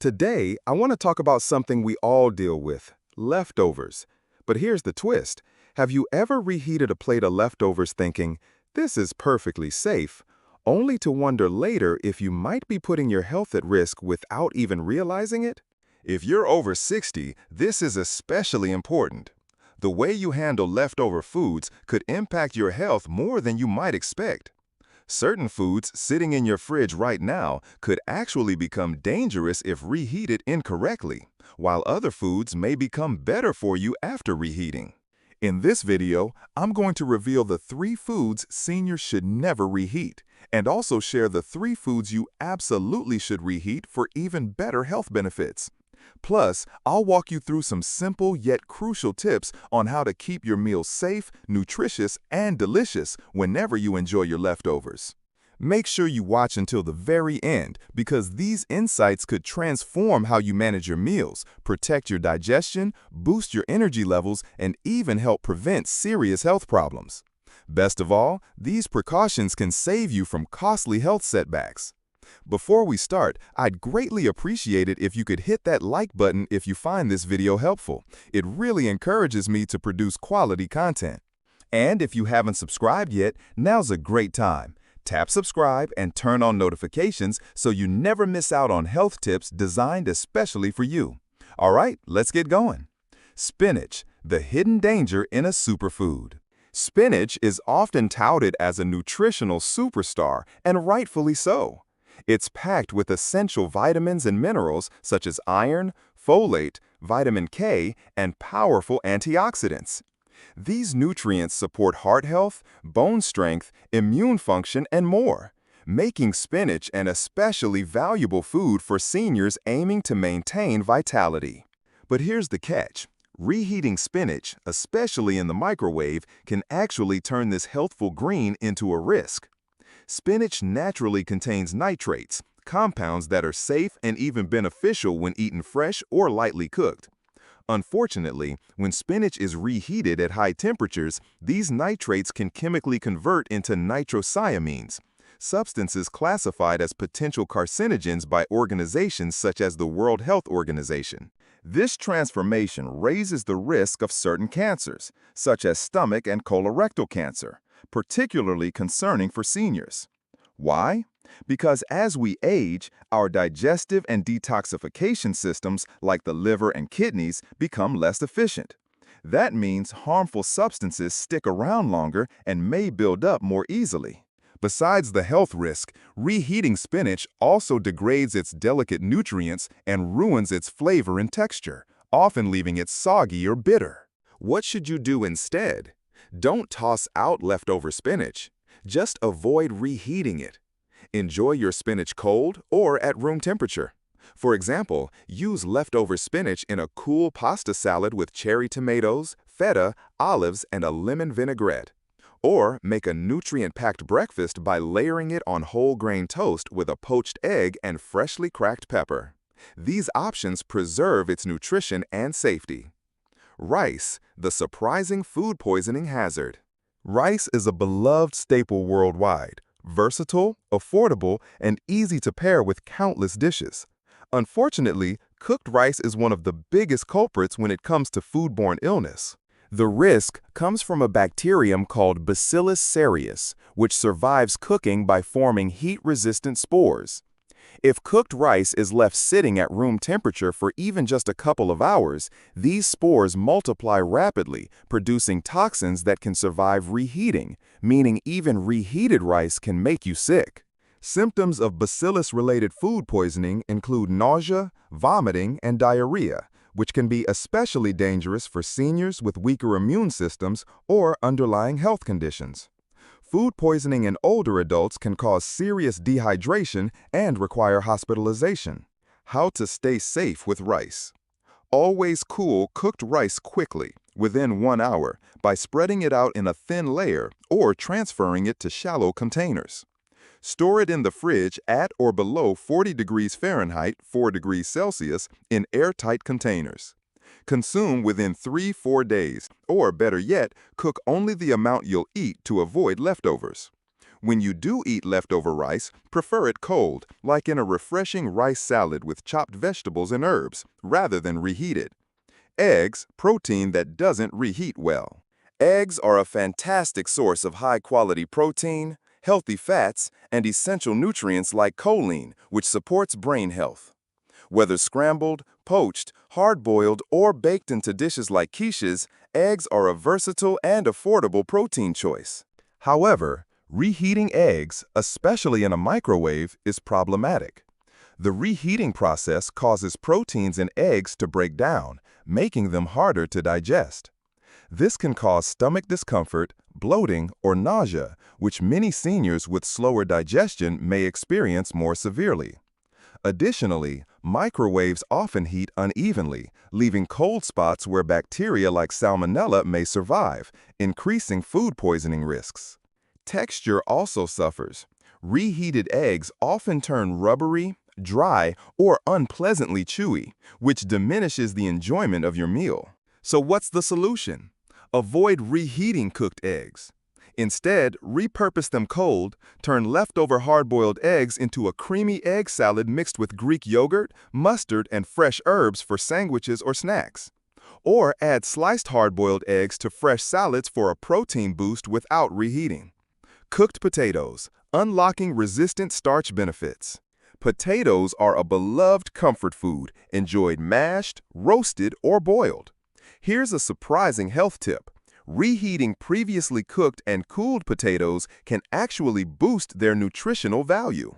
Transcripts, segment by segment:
Today, I want to talk about something we all deal with, leftovers. But here's the twist. Have you ever reheated a plate of leftovers thinking, this is perfectly safe, only to wonder later if you might be putting your health at risk without even realizing it? If you're over 60, this is especially important. The way you handle leftover foods could impact your health more than you might expect. Certain foods sitting in your fridge right now could actually become dangerous if reheated incorrectly, while other foods may become better for you after reheating. In this video, I'm going to reveal the 3 foods seniors should never reheat, and also share the 3 foods you absolutely should reheat for even better health benefits. Plus, I'll walk you through some simple yet crucial tips on how to keep your meals safe, nutritious, and delicious whenever you enjoy your leftovers. Make sure you watch until the very end because these insights could transform how you manage your meals, protect your digestion, boost your energy levels, and even help prevent serious health problems. Best of all, these precautions can save you from costly health setbacks. Before we start, I'd greatly appreciate it if you could hit that like button if you find this video helpful. It really encourages me to produce quality content. And if you haven't subscribed yet, now's a great time. Tap subscribe and turn on notifications so you never miss out on health tips designed especially for you. All right, let's get going. Spinach, the hidden danger in a superfood. Spinach is often touted as a nutritional superstar, and rightfully so. It's packed with essential vitamins and minerals such as iron, folate, vitamin K, and powerful antioxidants. These nutrients support heart health, bone strength, immune function, and more, making spinach an especially valuable food for seniors aiming to maintain vitality. But here's the catch. Reheating spinach, especially in the microwave, can actually turn this healthful green into a risk. Spinach naturally contains nitrates, compounds that are safe and even beneficial when eaten fresh or lightly cooked. Unfortunately, when spinach is reheated at high temperatures, these nitrates can chemically convert into nitrosamines, substances classified as potential carcinogens by organizations such as the World Health Organization. This transformation raises the risk of certain cancers, such as stomach and colorectal cancer, particularly concerning for seniors. Why? Because as we age, our digestive and detoxification systems, like the liver and kidneys, become less efficient. That means harmful substances stick around longer and may build up more easily. Besides the health risk, reheating spinach also degrades its delicate nutrients and ruins its flavor and texture, often leaving it soggy or bitter. What should you do instead? Don't toss out leftover spinach. Just avoid reheating it. Enjoy your spinach cold or at room temperature. For example, use leftover spinach in a cool pasta salad with cherry tomatoes, feta, olives, and a lemon vinaigrette. Or make a nutrient-packed breakfast by layering it on whole grain toast with a poached egg and freshly cracked pepper. These options preserve its nutrition and safety. Rice, the surprising food poisoning hazard. Rice is a beloved staple worldwide, versatile, affordable, and easy to pair with countless dishes. Unfortunately, cooked rice is one of the biggest culprits when it comes to foodborne illness. The risk comes from a bacterium called Bacillus cereus, which survives cooking by forming heat-resistant spores. If cooked rice is left sitting at room temperature for even just a couple of hours, these spores multiply rapidly, producing toxins that can survive reheating, meaning even reheated rice can make you sick. Symptoms of bacillus-related food poisoning include nausea, vomiting, and diarrhea, which can be especially dangerous for seniors with weaker immune systems or underlying health conditions. Food poisoning in older adults can cause serious dehydration and require hospitalization. How to stay safe with rice. Always cool cooked rice quickly, within 1 hour, by spreading it out in a thin layer or transferring it to shallow containers. Store it in the fridge at or below 40 degrees Fahrenheit, 4 degrees Celsius, in airtight containers. Consume within 3-4 days, or better yet, cook only the amount you'll eat to avoid leftovers. When you do eat leftover rice, prefer it cold, like in a refreshing rice salad with chopped vegetables and herbs, rather than reheated. Eggs, protein that doesn't reheat well. Eggs are a fantastic source of high-quality protein, healthy fats, and essential nutrients like choline, which supports brain health. Whether scrambled, poached, hard-boiled, or baked into dishes like quiches, eggs are a versatile and affordable protein choice. However, reheating eggs, especially in a microwave, is problematic. The reheating process causes proteins in eggs to break down, making them harder to digest. This can cause stomach discomfort, bloating, or nausea, which many seniors with slower digestion may experience more severely. Additionally, microwaves often heat unevenly, leaving cold spots where bacteria like salmonella may survive, increasing food poisoning risks. Texture also suffers. Reheated eggs often turn rubbery, dry, or unpleasantly chewy, which diminishes the enjoyment of your meal. So what's the solution? Avoid reheating cooked eggs. Instead, repurpose them cold, turn leftover hard-boiled eggs into a creamy egg salad mixed with Greek yogurt, mustard, and fresh herbs for sandwiches or snacks. Or add sliced hard-boiled eggs to fresh salads for a protein boost without reheating. Cooked potatoes, unlocking resistant starch benefits. Potatoes are a beloved comfort food, enjoyed mashed, roasted, or boiled. Here's a surprising health tip. Reheating previously cooked and cooled potatoes can actually boost their nutritional value.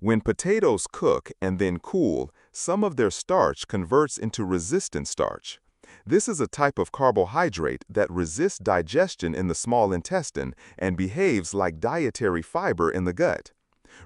When potatoes cook and then cool, some of their starch converts into resistant starch. This is a type of carbohydrate that resists digestion in the small intestine and behaves like dietary fiber in the gut.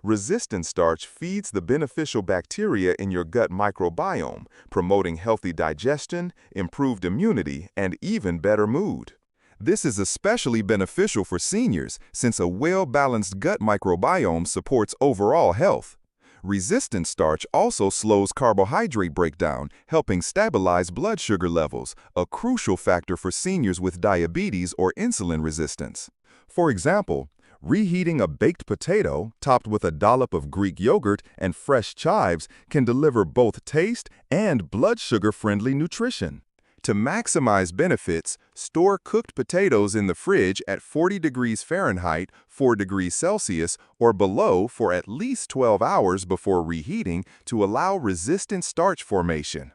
Resistant starch feeds the beneficial bacteria in your gut microbiome, promoting healthy digestion, improved immunity, and even better mood. This is especially beneficial for seniors since a well-balanced gut microbiome supports overall health. Resistant starch also slows carbohydrate breakdown, helping stabilize blood sugar levels, a crucial factor for seniors with diabetes or insulin resistance. For example, reheating a baked potato topped with a dollop of Greek yogurt and fresh chives can deliver both taste and blood sugar-friendly nutrition. To maximize benefits, store cooked potatoes in the fridge at 40 degrees Fahrenheit, 4 degrees Celsius, or below for at least 12 hours before reheating to allow resistant starch formation.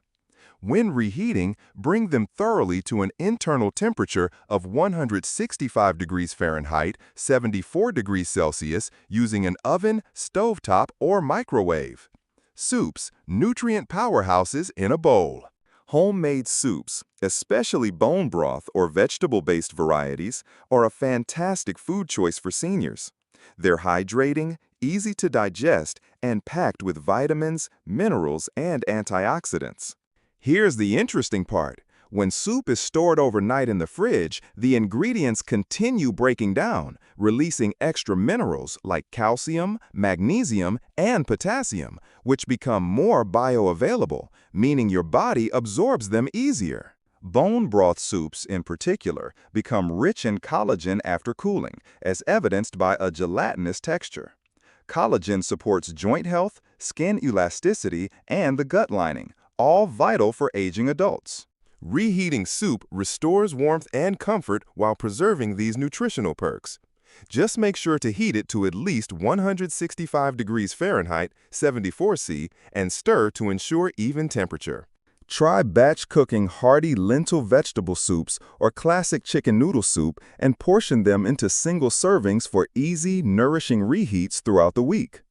When reheating, bring them thoroughly to an internal temperature of 165 degrees Fahrenheit, 74 degrees Celsius, using an oven, stovetop, or microwave. Soups, nutrient powerhouses in a bowl. Homemade soups, especially bone broth or vegetable-based varieties, are a fantastic food choice for seniors. They're hydrating, easy to digest, and packed with vitamins, minerals, and antioxidants. Here's the interesting part. When soup is stored overnight in the fridge, the ingredients continue breaking down, releasing extra minerals like calcium, magnesium, and potassium, which become more bioavailable, meaning your body absorbs them easier. Bone broth soups, in particular, become rich in collagen after cooling, as evidenced by a gelatinous texture. Collagen supports joint health, skin elasticity, and the gut lining, all vital for aging adults. Reheating soup restores warmth and comfort while preserving these nutritional perks. Just make sure to heat it to at least 165 degrees Fahrenheit, 74 C, and stir to ensure even temperature. Try batch cooking hearty lentil vegetable soups or classic chicken noodle soup and portion them into single servings for easy, nourishing reheats throughout the week.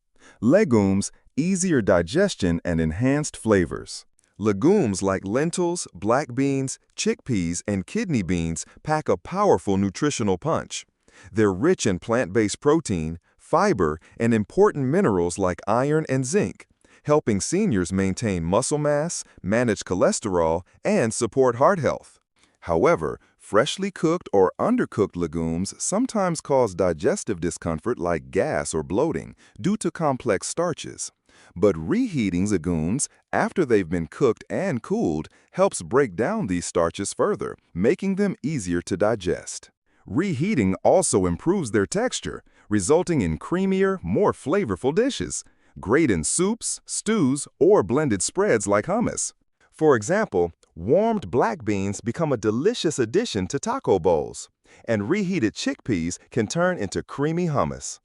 Legumes, easier digestion and enhanced flavors. Legumes like lentils, black beans, chickpeas, and kidney beans pack a powerful nutritional punch. They're rich in plant-based protein, fiber, and important minerals like iron and zinc, helping seniors maintain muscle mass, manage cholesterol, and support heart health. However, freshly cooked or undercooked legumes sometimes cause digestive discomfort like gas or bloating due to complex starches. But reheating legumes, after they've been cooked and cooled, helps break down these starches further, making them easier to digest. Reheating also improves their texture, resulting in creamier, more flavorful dishes. Great in soups, stews, or blended spreads like hummus. For example, warmed black beans become a delicious addition to taco bowls, and reheated chickpeas can turn into creamy hummus.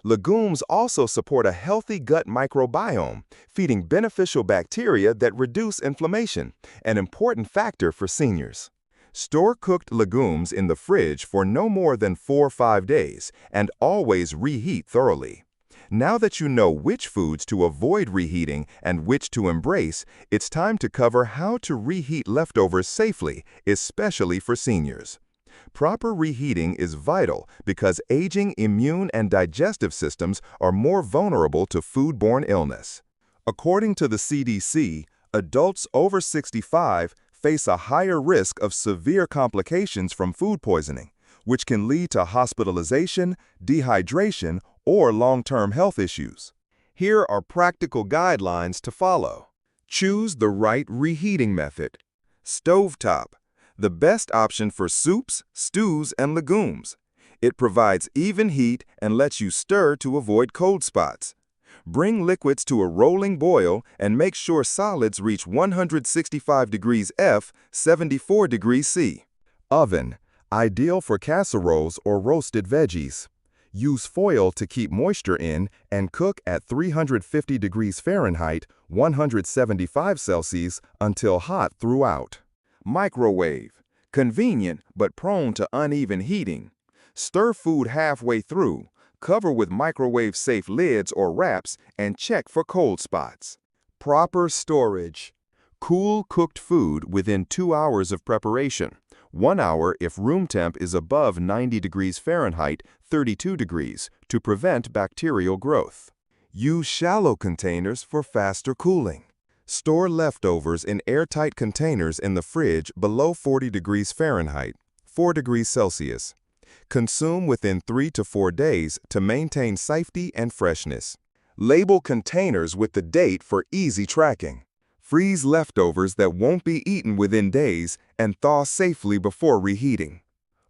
Legumes also support a healthy gut microbiome, feeding beneficial bacteria that reduce inflammation, an important factor for seniors. Store cooked legumes in the fridge for no more than 4 or 5 days, and always reheat thoroughly. Now that you know which foods to avoid reheating and which to embrace, it's time to cover how to reheat leftovers safely, especially for seniors. Proper reheating is vital because aging immune and digestive systems are more vulnerable to foodborne illness. According to the CDC, adults over 65 face a higher risk of severe complications from food poisoning, which can lead to hospitalization, dehydration, or long-term health issues. Here are practical guidelines to follow. Choose the right reheating method. Stovetop, the best option for soups, stews, and legumes. It provides even heat and lets you stir to avoid cold spots. Bring liquids to a rolling boil and make sure solids reach 165 degrees F, 74 degrees C. Oven, ideal for casseroles or roasted veggies. Use foil to keep moisture in and cook at 350 degrees Fahrenheit, 175 Celsius until hot throughout. Microwave, convenient but prone to uneven heating. Stir food halfway through, cover with microwave-safe lids or wraps, and check for cold spots. Proper storage. Cool cooked food within 2 hours of preparation. 1 hour if room temp is above 90 degrees Fahrenheit, 32 degrees, to prevent bacterial growth. Use shallow containers for faster cooling. Store leftovers in airtight containers in the fridge below 40 degrees Fahrenheit, 4 degrees Celsius. Consume within 3 to 4 days to maintain safety and freshness. Label containers with the date for easy tracking. Freeze leftovers that won't be eaten within days and thaw safely before reheating.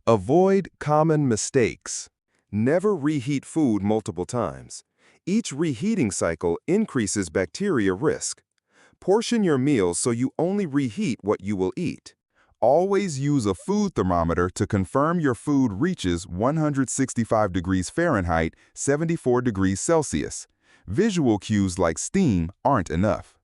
Avoid common mistakes. Never reheat food multiple times. Each reheating cycle increases bacteria risk. Portion your meals so you only reheat what you will eat. Always use a food thermometer to confirm your food reaches 165 degrees Fahrenheit, 74 degrees Celsius. Visual cues like steam aren't enough.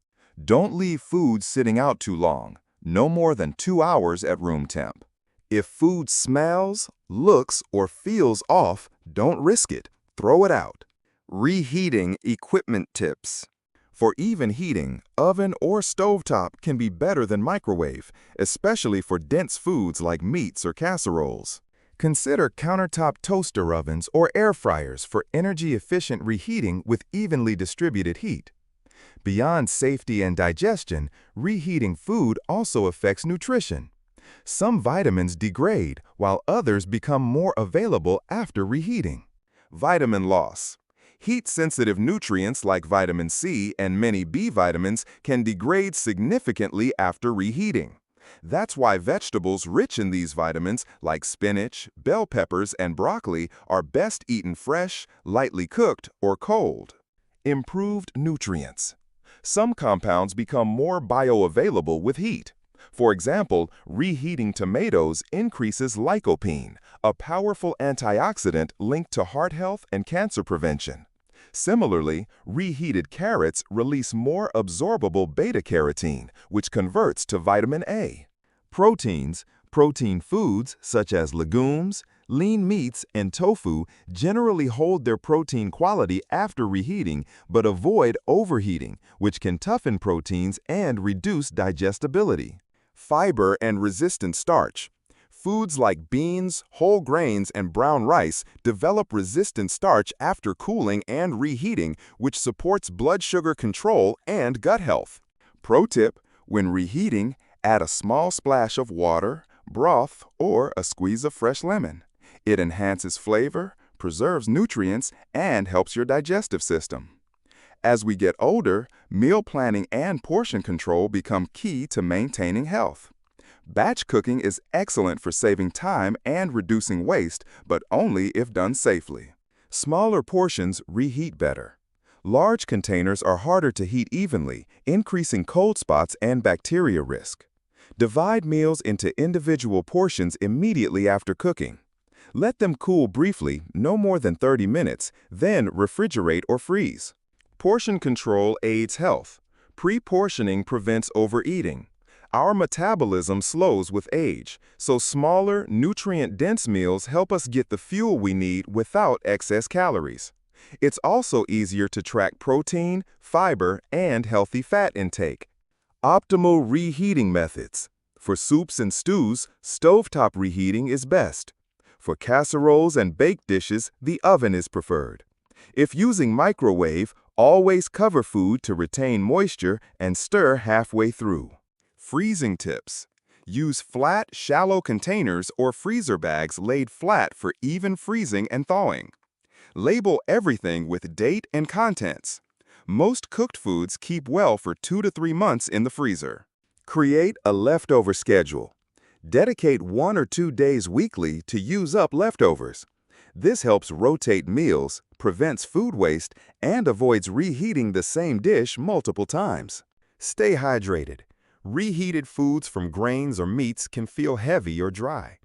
Don't leave food sitting out too long, no more than 2 hours at room temp. If food smells, looks, or feels off, don't risk it. Throw it out. Reheating equipment tips. For even heating, oven or stovetop can be better than microwave, especially for dense foods like meats or casseroles. Consider countertop toaster ovens or air fryers for energy-efficient reheating with evenly distributed heat. Beyond safety and digestion, reheating food also affects nutrition. Some vitamins degrade, while others become more available after reheating. Vitamin loss. Heat-sensitive nutrients like vitamin C and many B vitamins can degrade significantly after reheating. That's why vegetables rich in these vitamins, like spinach, bell peppers, and broccoli, are best eaten fresh, lightly cooked, or cold. Improved nutrients. Some compounds become more bioavailable with heat. For example, reheating tomatoes increases lycopene, a powerful antioxidant linked to heart health and cancer prevention. Similarly, reheated carrots release more absorbable beta-carotene, which converts to vitamin A. Proteins, protein foods such as legumes, lean meats, and tofu generally hold their protein quality after reheating but avoid overheating, which can toughen proteins and reduce digestibility. Fiber and resistant starch. Foods like beans, whole grains, and brown rice develop resistant starch after cooling and reheating, which supports blood sugar control and gut health. Pro tip: when reheating, add a small splash of water, broth, or a squeeze of fresh lemon. It enhances flavor, preserves nutrients, and helps your digestive system. As we get older, meal planning and portion control become key to maintaining health. Batch cooking is excellent for saving time and reducing waste, but only if done safely. Smaller portions reheat better. Large containers are harder to heat evenly, increasing cold spots and bacteria risk. Divide meals into individual portions immediately after cooking. Let them cool briefly, no more than 30 minutes, then refrigerate or freeze. Portion control aids health. Pre-portioning prevents overeating. Our metabolism slows with age, so smaller, nutrient-dense meals help us get the fuel we need without excess calories. It's also easier to track protein, fiber, and healthy fat intake. Optimal reheating methods. For soups and stews, stovetop reheating is best. For casseroles and baked dishes, the oven is preferred. If using microwave, always cover food to retain moisture and stir halfway through. Freezing tips. Use flat, shallow containers or freezer bags laid flat for even freezing and thawing. Label everything with date and contents. Most cooked foods keep well for 2 to 3 months in the freezer. Create a leftover schedule. Dedicate 1 or 2 days weekly to use up leftovers. This helps rotate meals, prevents food waste, and avoids reheating the same dish multiple times. Stay hydrated. Reheated foods from grains or meats can feel heavy or dry.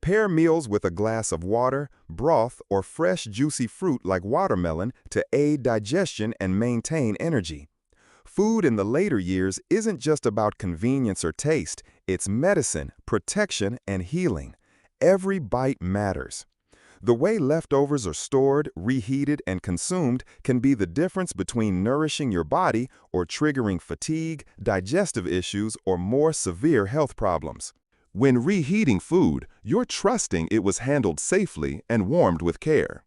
Pair meals with a glass of water, broth, or fresh juicy fruit like watermelon to aid digestion and maintain energy. Food in the later years isn't just about convenience or taste, it's medicine, protection, and healing. Every bite matters. The way leftovers are stored, reheated, and consumed can be the difference between nourishing your body or triggering fatigue, digestive issues, or more severe health problems. When reheating food, you're trusting it was handled safely and warmed with care.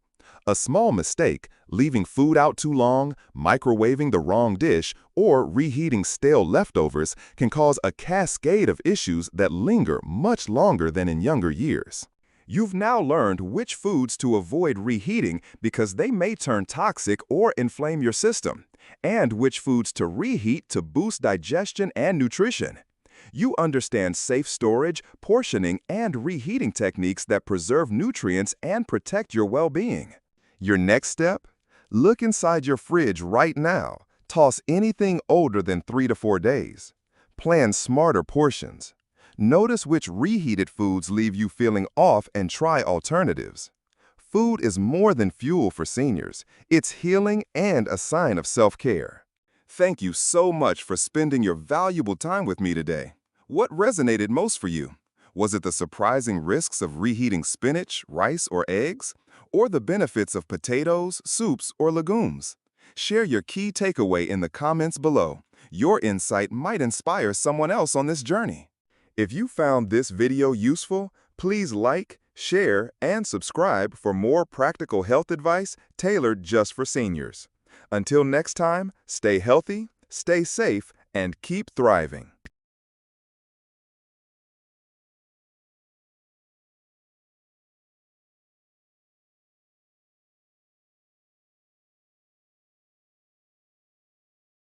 A small mistake, leaving food out too long, microwaving the wrong dish, or reheating stale leftovers can cause a cascade of issues that linger much longer than in younger years. You've now learned which foods to avoid reheating because they may turn toxic or inflame your system, and which foods to reheat to boost digestion and nutrition. You understand safe storage, portioning, and reheating techniques that preserve nutrients and protect your well-being. Your next step? Look inside your fridge right now. Toss anything older than 3 to 4 days. Plan smarter portions. Notice which reheated foods leave you feeling off and try alternatives. Food is more than fuel for seniors. It's healing and a sign of self-care. Thank you so much for spending your valuable time with me today. What resonated most for you? Was it the surprising risks of reheating spinach, rice, or eggs? Or the benefits of potatoes, soups, or legumes? Share your key takeaway in the comments below. Your insight might inspire someone else on this journey. If you found this video useful, please like, share, and subscribe for more practical health advice tailored just for seniors. Until next time, stay healthy, stay safe, and keep thriving.